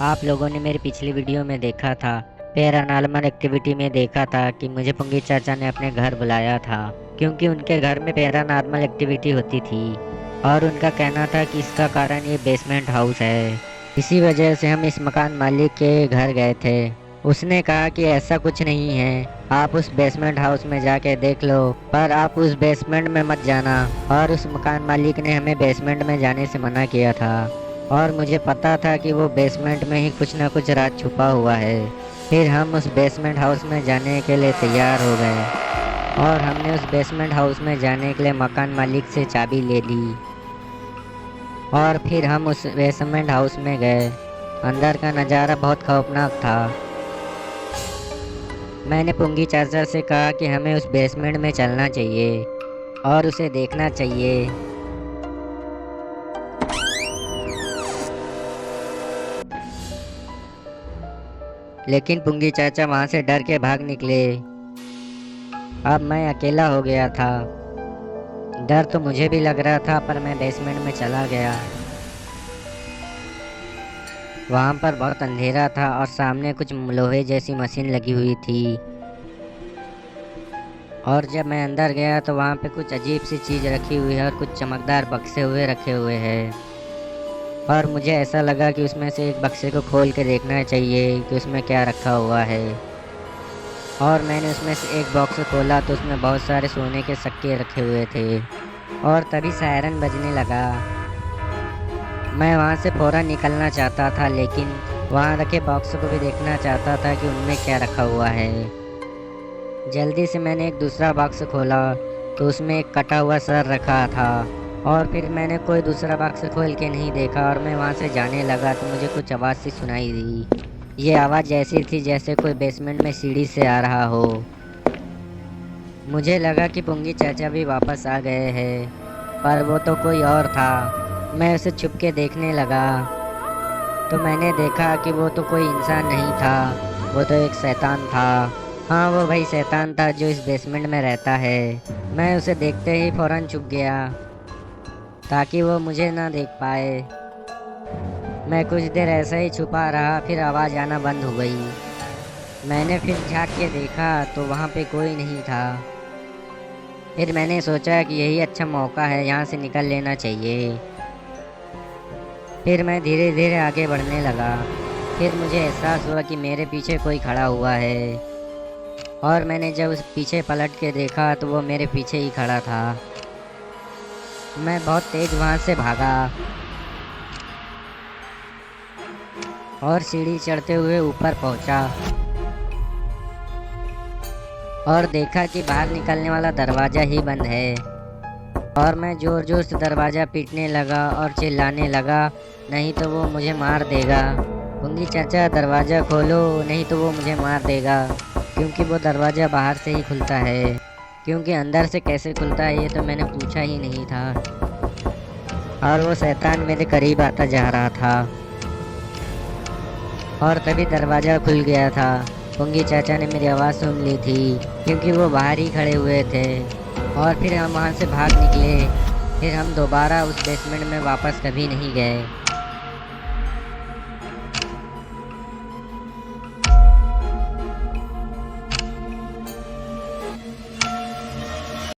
आप लोगों ने मेरी पिछली वीडियो में देखा था, पैरानॉर्मल एक्टिविटी में देखा था कि मुझे पुंगी चाचा ने अपने घर बुलाया था क्योंकि उनके घर में पैरानॉर्मल एक्टिविटी होती थी और उनका कहना था कि इसका कारण ये बेसमेंट हाउस है। इसी वजह से हम इस मकान मालिक के घर गए थे। उसने कहा कि ऐसा कुछ नहीं है, आप उस बेसमेंट हाउस में जाके देख लो, पर आप उस बेसमेंट में मत जाना। और उस मकान मालिक ने हमें बेसमेंट में जाने से मना किया था और मुझे पता था कि वो बेसमेंट में ही कुछ ना कुछ राज छुपा हुआ है। फिर हम उस बेसमेंट हाउस में जाने के लिए तैयार हो गए और हमने उस बेसमेंट हाउस में जाने के लिए मकान मालिक से चाबी ले ली और फिर हम उस बेसमेंट हाउस में गए। अंदर का नज़ारा बहुत खौफनाक था। मैंने पुंगी चाचा से कहा कि हमें उस बेसमेंट में चलना चाहिए और उसे देखना चाहिए। लेकिन पुंगी चाचा वहाँ से डर के भाग निकले। अब मैं अकेला हो गया था। डर तो मुझे भी लग रहा था, पर मैं बेसमेंट में चला गया। वहाँ पर बहुत अंधेरा था और सामने कुछ लोहे जैसी मशीन लगी हुई थी। और जब मैं अंदर गया तो वहाँ पे कुछ अजीब सी चीज़ रखी हुई है और कुछ चमकदार बक्से हुए रखे हुए हैं। और मुझे ऐसा लगा कि उसमें से एक बक्से को खोल के देखना चाहिए कि उसमें क्या रखा हुआ है। और मैंने उसमें से एक बॉक्स खोला तो उसमें बहुत सारे सोने के सिक्के रखे हुए थे और तभी सायरन बजने लगा। मैं वहाँ से फ़ौरन निकलना चाहता था, लेकिन वहाँ रखे बॉक्स को भी देखना चाहता था कि उनमें क्या रखा हुआ है। जल्दी से मैंने एक दूसरा बॉक्स खोला तो उसमें एक कटा हुआ सर रखा था और फिर मैंने कोई दूसरा बॉक्स खोल के नहीं देखा और मैं वहाँ से जाने लगा तो मुझे कुछ आवाज़ सी सुनाई दी। ये आवाज़ ऐसी थी जैसे कोई बेसमेंट में सीढ़ी से आ रहा हो। मुझे लगा कि पुंगी चाचा भी वापस आ गए हैं, पर वो तो कोई और था। मैं उसे छुप के देखने लगा तो मैंने देखा कि वो तो कोई इंसान नहीं था, वो तो एक शैतान था। हाँ, वो भाई शैतान था जो इस बेसमेंट में रहता है। मैं उसे देखते ही फौरन छुप गया ताकि वो मुझे ना देख पाए। मैं कुछ देर ऐसे ही छुपा रहा, फिर आवाज़ आना बंद हो गई। मैंने फिर झांक के देखा तो वहाँ पे कोई नहीं था। फिर मैंने सोचा कि यही अच्छा मौका है, यहाँ से निकल लेना चाहिए। फिर मैं धीरे धीरे आगे बढ़ने लगा। फिर मुझे एहसास हुआ कि मेरे पीछे कोई खड़ा हुआ है और मैंने जब उस पीछे पलट के देखा तो वो मेरे पीछे ही खड़ा था। मैं बहुत तेज़ वहाँ से भागा और सीढ़ी चढ़ते हुए ऊपर पहुँचा और देखा कि बाहर निकलने वाला दरवाज़ा ही बंद है। और मैं ज़ोर ज़ोर से दरवाज़ा पीटने लगा और चिल्लाने लगा, नहीं तो वो मुझे मार देगा। पुंगी चाचा दरवाज़ा खोलो, नहीं तो वो मुझे मार देगा। क्योंकि वो दरवाज़ा बाहर से ही खुलता है, क्योंकि अंदर से कैसे खुलता है ये तो मैंने पूछा ही नहीं था। और वो शैतान मेरे करीब आता जा रहा था और तभी दरवाज़ा खुल गया था। पुंगी चाचा ने मेरी आवाज़ सुन ली थी क्योंकि वो बाहर ही खड़े हुए थे। और फिर हम वहाँ से भाग निकले। फिर हम दोबारा उस बेसमेंट में वापस कभी नहीं गए।